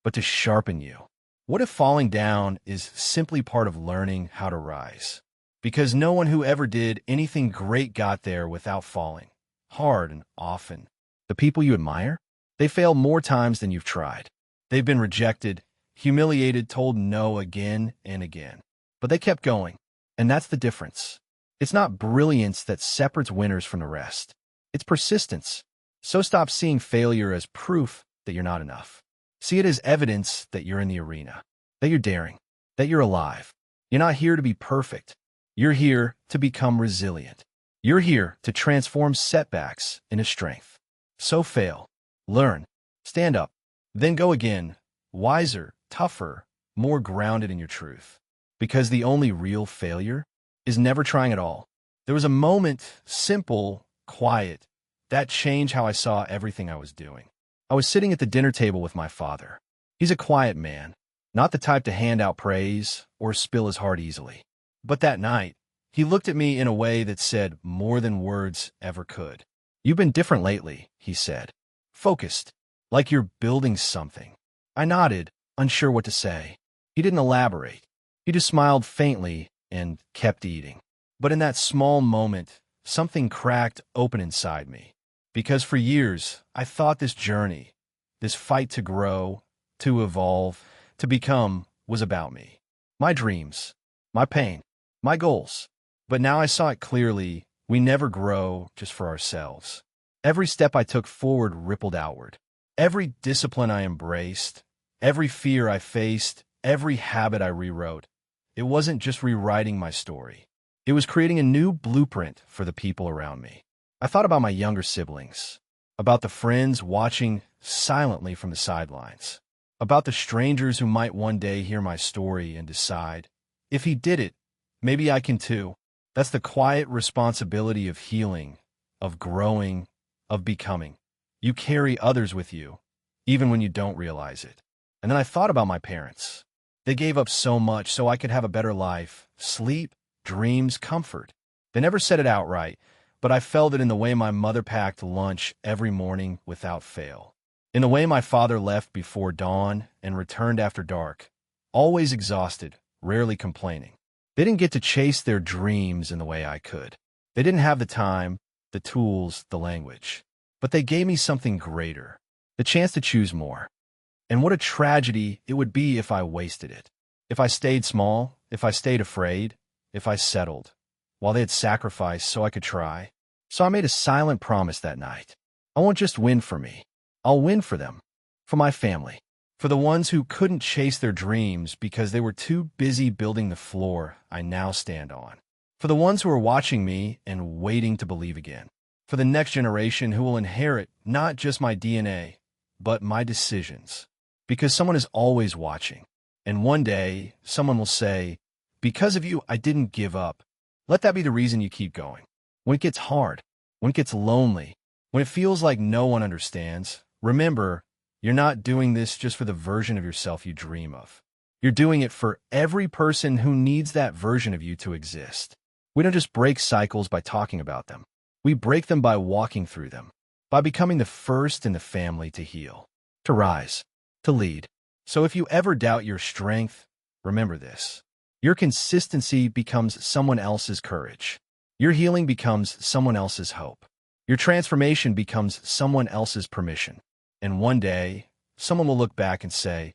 but to sharpen you? What if falling down is simply part of learning how to rise? Because no one who ever did anything great got there without falling, hard and often. The people you admire, they fail more times than you've tried. They've been rejected, humiliated, told no again and again. But they kept going, and that's the difference. It's not brilliance that separates winners from the rest. It's persistence. So stop seeing failure as proof that you're not enough. See it as evidence that you're in the arena, that you're daring, that you're alive. You're not here to be perfect. You're here to become resilient. You're here to transform setbacks into strength. So fail, learn, stand up, then go again, wiser, tougher, more grounded in your truth. Because the only real failure is never trying at all. There was a moment, simple, quiet, that changed how I saw everything I was doing. I was sitting at the dinner table with my father. He's a quiet man, not the type to hand out praise or spill his heart easily. But that night, he looked at me in a way that said more than words ever could. "You've been different lately," he said. "Focused, like you're building something." I nodded, unsure what to say. He didn't elaborate. He just smiled faintly and kept eating. But in that small moment, something cracked open inside me. Because for years, I thought this journey, this fight to grow, to evolve, to become, was about me. My dreams, my pain, my goals. But now I saw it clearly. We never grow just for ourselves. Every step I took forward rippled outward. Every discipline I embraced, every fear I faced, every habit I rewrote, it wasn't just rewriting my story. It was creating a new blueprint for the people around me. I thought about my younger siblings, about the friends watching silently from the sidelines, about the strangers who might one day hear my story and decide, if he did it, maybe I can too. That's the quiet responsibility of healing, of growing, of becoming. You carry others with you, even when you don't realize it. And then I thought about my parents. They gave up so much so I could have a better life, sleep, dreams, comfort. They never said it outright, but I felt it in the way my mother packed lunch every morning without fail. In the way my father left before dawn and returned after dark, always exhausted, rarely complaining. They didn't get to chase their dreams in the way I could. They didn't have the time, the tools, the language. But they gave me something greater, the chance to choose more. And what a tragedy it would be if I wasted it. If I stayed small, if I stayed afraid, if I settled, while they had sacrificed so I could try. So I made a silent promise that night. I won't just win for me. I'll win for them, for my family, for the ones who couldn't chase their dreams because they were too busy building the floor I now stand on, for the ones who are watching me and waiting to believe again, for the next generation who will inherit not just my DNA, but my decisions. Because someone is always watching. And one day, someone will say, "Because of you, I didn't give up." Let that be the reason you keep going. When it gets hard, when it gets lonely, when it feels like no one understands, remember, you're not doing this just for the version of yourself you dream of. You're doing it for every person who needs that version of you to exist. We don't just break cycles by talking about them. We break them by walking through them, by becoming the first in the family to heal, to rise, to lead. So if you ever doubt your strength, remember this. Your consistency becomes someone else's courage. Your healing becomes someone else's hope. Your transformation becomes someone else's permission. And one day, someone will look back and say,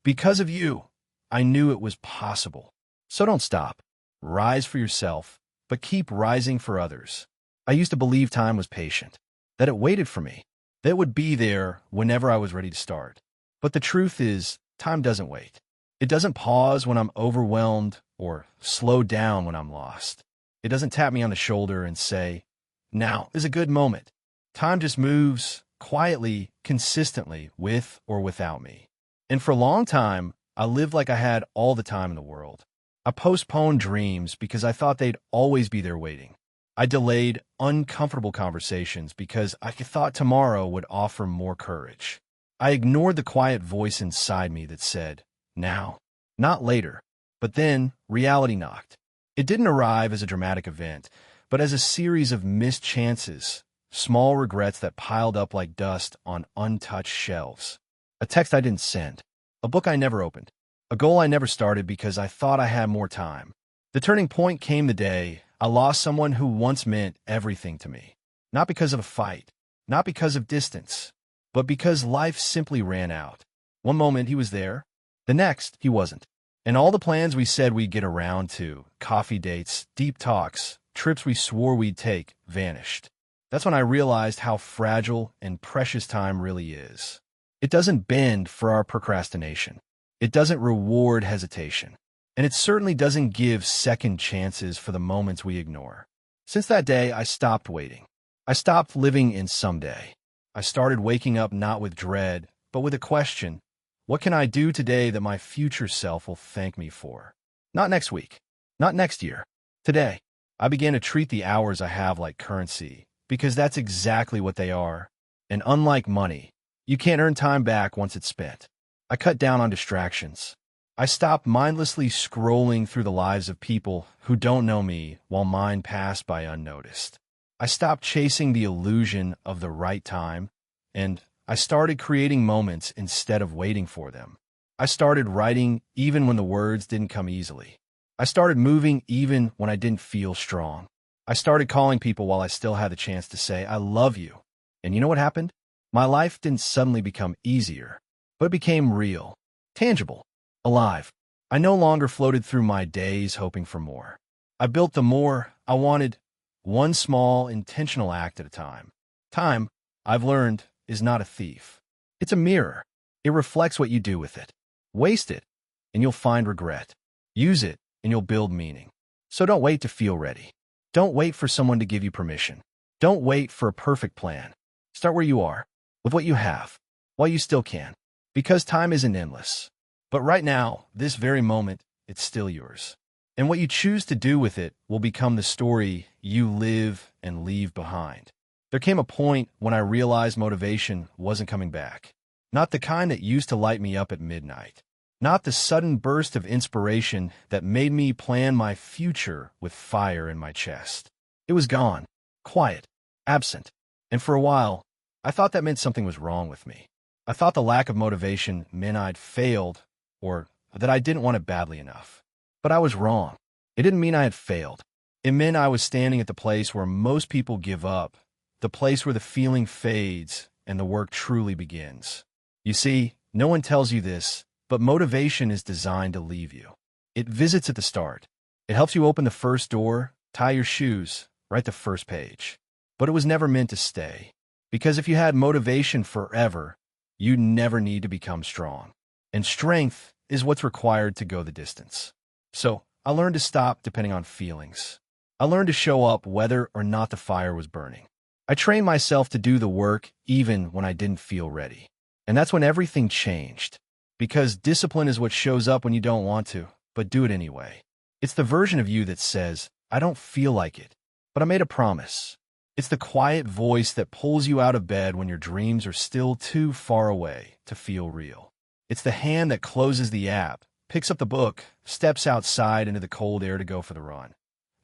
"Because of you, I knew it was possible." So don't stop. Rise for yourself, but keep rising for others. I used to believe time was patient, that it waited for me, that it would be there whenever I was ready to start. But the truth is, time doesn't wait. It doesn't pause when I'm overwhelmed or slow down when I'm lost. It doesn't tap me on the shoulder and say, "Now is a good moment." Time just moves quietly, consistently, with or without me. And for a long time, I lived like I had all the time in the world. I postponed dreams because I thought they'd always be there waiting. I delayed uncomfortable conversations because I thought tomorrow would offer more courage. I ignored the quiet voice inside me that said, now, not later. But then reality knocked. It didn't arrive as a dramatic event, but as a series of missed chances, small regrets that piled up like dust on untouched shelves. A text I didn't send, a book I never opened, a goal I never started because I thought I had more time. The turning point came the day I lost someone who once meant everything to me. Not because of a fight, not because of distance, but because life simply ran out. One moment he was there, the next he wasn't. And all the plans we said we'd get around to, coffee dates, deep talks, trips we swore we'd take, vanished. That's when I realized how fragile and precious time really is. It doesn't bend for our procrastination. It doesn't reward hesitation. And it certainly doesn't give second chances for the moments we ignore. Since that day, I stopped waiting. I stopped living in someday. I started waking up not with dread, but with a question. What can I do today that my future self will thank me for? Not next week. Not next year. Today. I began to treat the hours I have like currency, because that's exactly what they are. And unlike money, you can't earn time back once it's spent. I cut down on distractions. I stopped mindlessly scrolling through the lives of people who don't know me while mine passed by unnoticed. I stopped chasing the illusion of the right time, and I started creating moments instead of waiting for them. I started writing even when the words didn't come easily. I started moving even when I didn't feel strong. I started calling people while I still had the chance to say, I love you. And you know what happened? My life didn't suddenly become easier, but it became real, tangible, alive. I no longer floated through my days hoping for more. I built the more I wanted, one small, intentional act at a time. Time, I've learned, is not a thief. It's a mirror. It reflects what you do with it. Waste it, and you'll find regret. Use it, and you'll build meaning. So don't wait to feel ready. Don't wait for someone to give you permission. Don't wait for a perfect plan. Start where you are, with what you have, while you still can. Because time isn't endless. But right now, this very moment, it's still yours. And what you choose to do with it will become the story you live and leave behind. There came a point when I realized motivation wasn't coming back. Not the kind that used to light me up at midnight. Not the sudden burst of inspiration that made me plan my future with fire in my chest. It was gone, quiet, absent. And for a while, I thought that meant something was wrong with me. I thought the lack of motivation meant I'd failed or that I didn't want it badly enough. But I was wrong. It didn't mean I had failed. It meant I was standing at the place where most people give up, the place where the feeling fades and the work truly begins. You see, no one tells you this, but motivation is designed to leave you. It visits at the start. It helps you open the first door, tie your shoes, write the first page. But it was never meant to stay. Because if you had motivation forever, you'd never need to become strong. And strength is what's required to go the distance. So I learned to stop depending on feelings. I learned to show up whether or not the fire was burning. I trained myself to do the work even when I didn't feel ready. And that's when everything changed. Because discipline is what shows up when you don't want to, but do it anyway. It's the version of you that says, I don't feel like it, but I made a promise. It's the quiet voice that pulls you out of bed when your dreams are still too far away to feel real. It's the hand that closes the app, picks up the book, steps outside into the cold air to go for the run.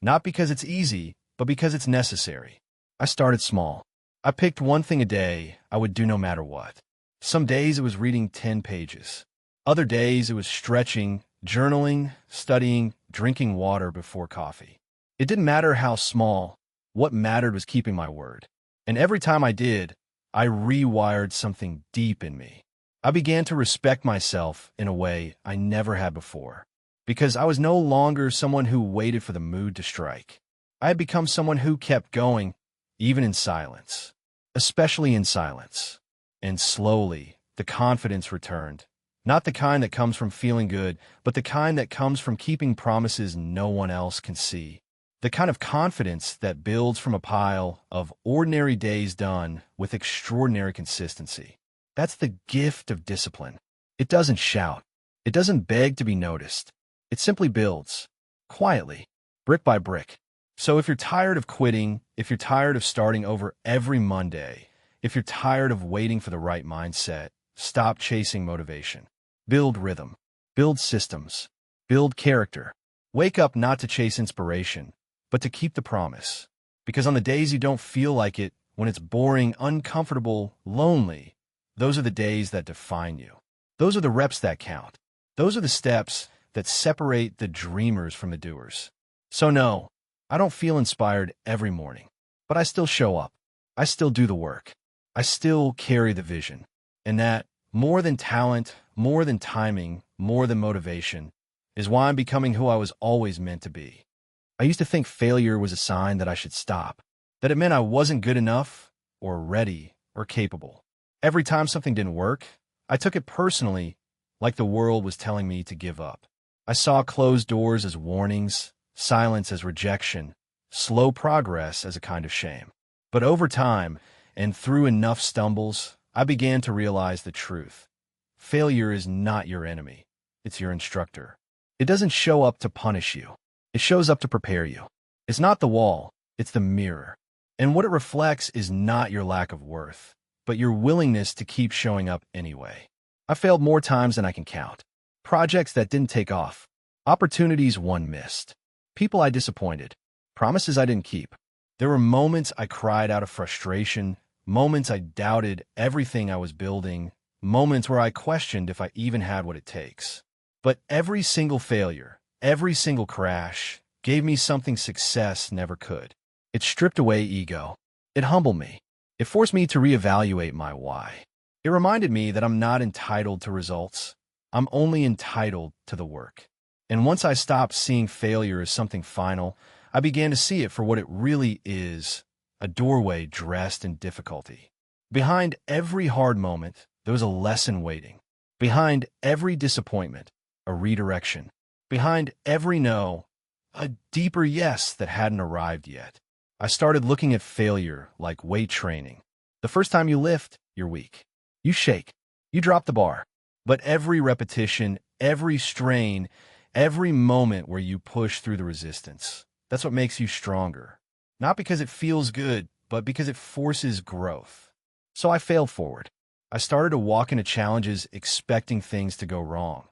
Not because it's easy, but because it's necessary. I started small. I picked one thing a day I would do no matter what. Some days it was reading 10 pages. Other days it was stretching, journaling, studying, drinking water before coffee. It didn't matter how small. What mattered was keeping my word. And every time I did, I rewired something deep in me. I began to respect myself in a way I never had before. Because I was no longer someone who waited for the mood to strike. I had become someone who kept going, even in silence. Especially in silence. And slowly, the confidence returned. Not the kind that comes from feeling good, but the kind that comes from keeping promises no one else can see. The kind of confidence that builds from a pile of ordinary days done with extraordinary consistency. That's the gift of discipline. It doesn't shout. It doesn't beg to be noticed. It simply builds, quietly, brick by brick. So if you're tired of quitting, if you're tired of starting over every Monday, if you're tired of waiting for the right mindset, stop chasing motivation. Build rhythm. Build systems. Build character. Wake up not to chase inspiration, but to keep the promise. Because on the days you don't feel like it, when it's boring, uncomfortable, lonely, those are the days that define you. Those are the reps that count. Those are the steps that separate the dreamers from the doers. So no, I don't feel inspired every morning, but I still show up. I still do the work. I still carry the vision. And that, more than talent, more than timing, more than motivation, is why I'm becoming who I was always meant to be. I used to think failure was a sign that I should stop, that it meant I wasn't good enough, or ready, or capable. Every time something didn't work, I took it personally, like the world was telling me to give up. I saw closed doors as warnings, silence as rejection, slow progress as a kind of shame. But over time, and through enough stumbles, I began to realize the truth. Failure is not your enemy. It's your instructor. It doesn't show up to punish you. It shows up to prepare you. It's not the wall, it's the mirror. And what it reflects is not your lack of worth, but your willingness to keep showing up anyway. I failed more times than I can count. Projects that didn't take off. Opportunities one missed. People I disappointed. Promises I didn't keep. There were moments I cried out of frustration, moments I doubted everything I was building, moments where I questioned if I even had what it takes. But every single failure, every single crash, gave me something success never could. It stripped away ego. It humbled me. It forced me to reevaluate my why. It reminded me that I'm not entitled to results. I'm only entitled to the work. And once I stopped seeing failure as something final, I began to see it for what it really is, a doorway dressed in difficulty. Behind every hard moment, there was a lesson waiting. Behind every disappointment, a redirection. Behind every no, a deeper yes that hadn't arrived yet. I started looking at failure like weight training. The first time you lift, you're weak. You shake. You drop the bar. But every repetition, every strain, every moment where you push through the resistance, that's what makes you stronger. Not because it feels good, but because it forces growth. So I failed forward. I started to walk into challenges expecting things to go wrong.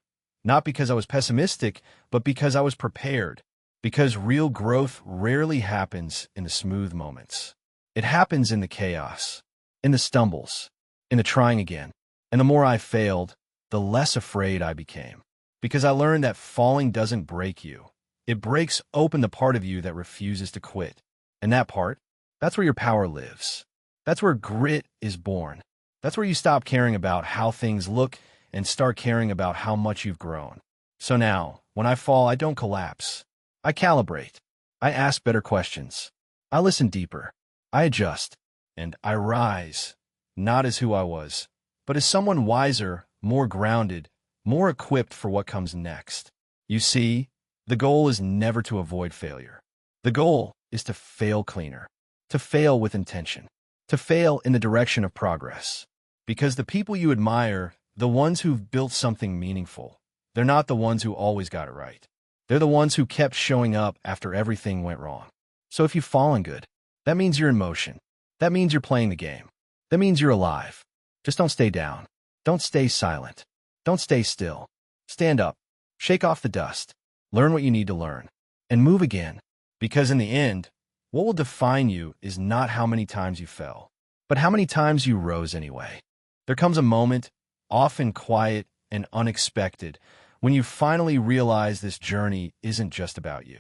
Not because I was pessimistic, but because I was prepared. Because real growth rarely happens in the smooth moments. It happens in the chaos, in the stumbles, in the trying again. And the more I failed, the less afraid I became. Because I learned that falling doesn't break you. It breaks open the part of you that refuses to quit. And that part, that's where your power lives. That's where grit is born. That's where you stop caring about how things look and start caring about how much you've grown. So now, when I fall, I don't collapse. I calibrate. I ask better questions. I listen deeper. I adjust. And I rise, not as who I was, but as someone wiser, more grounded, more equipped for what comes next. You see, the goal is never to avoid failure. The goal is to fail cleaner, to fail with intention, to fail in the direction of progress. Because the people you admire, the ones who've built something meaningful, they're not the ones who always got it right. They're the ones who kept showing up after everything went wrong. So if you've fallen good, that means you're in motion. That means you're playing the game. That means you're alive. Just don't stay down. Don't stay silent. Don't stay still. Stand up. Shake off the dust. Learn what you need to learn. And move again. Because in the end, what will define you is not how many times you fell, but how many times you rose anyway. There comes a moment, often quiet and unexpected, when you finally realize this journey isn't just about you.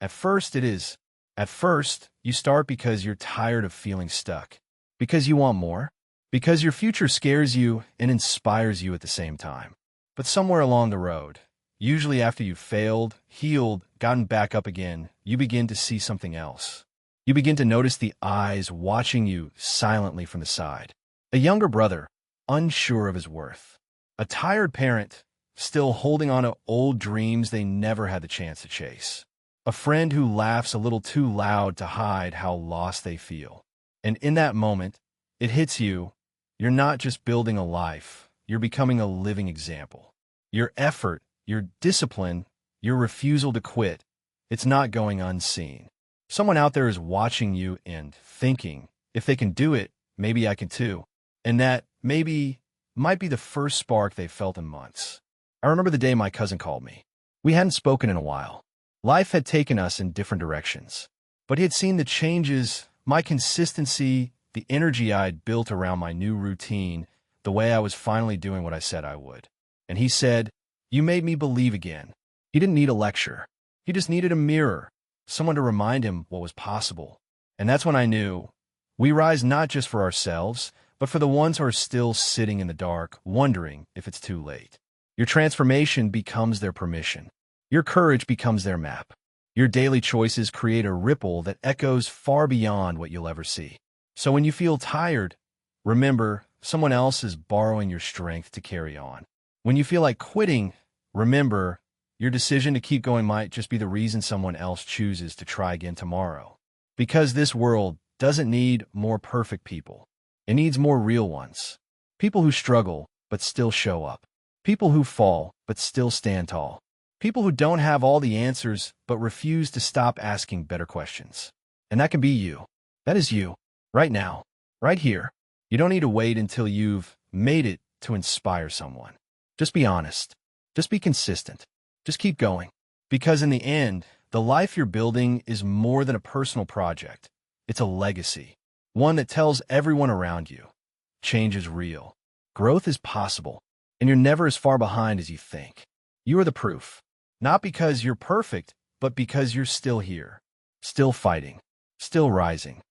At first, it is. At first, you start because you're tired of feeling stuck, because you want more, because your future scares you and inspires you at the same time. But somewhere along the road, usually after you've failed, healed, gotten back up again, you begin to see something else. You begin to notice the eyes watching you silently from the side. A younger brother, unsure of his worth. A tired parent, still holding on to old dreams they never had the chance to chase. A friend who laughs a little too loud to hide how lost they feel. And in that moment, it hits you. You're not just building a life, you're becoming a living example. Your effort, your discipline, Your refusal to quit, it's not going unseen. Someone out there is watching you and thinking, if they can do it, maybe I can too. And that maybe might be the first spark they've felt in months. I remember the day my cousin called me. We hadn't spoken in a while. Life had taken us in different directions. But he had seen the changes, my consistency, the energy I'd built around my new routine, the way I was finally doing what I said I would. And he said, "You made me believe again." He didn't need a lecture. He just needed a mirror, someone to remind him what was possible. And that's when I knew we rise not just for ourselves, but for the ones who are still sitting in the dark, wondering if it's too late. Your transformation becomes their permission. Your courage becomes their map. Your daily choices create a ripple that echoes far beyond what you'll ever see. So when you feel tired, remember, someone else is borrowing your strength to carry on. When you feel like quitting, remember, your decision to keep going might just be the reason someone else chooses to try again tomorrow. Because this world doesn't need more perfect people. It needs more real ones. People who struggle, but still show up. People who fall, but still stand tall. People who don't have all the answers, but refuse to stop asking better questions. And that can be you. That is you. Right now. Right here. You don't need to wait until you've made it to inspire someone. Just be honest. Just be consistent. Just keep going. Because in the end, the life you're building is more than a personal project. It's a legacy. One that tells everyone around you. Change is real. Growth is possible. And you're never as far behind as you think. You are the proof. Not because you're perfect, but because you're still here. Still fighting. Still rising.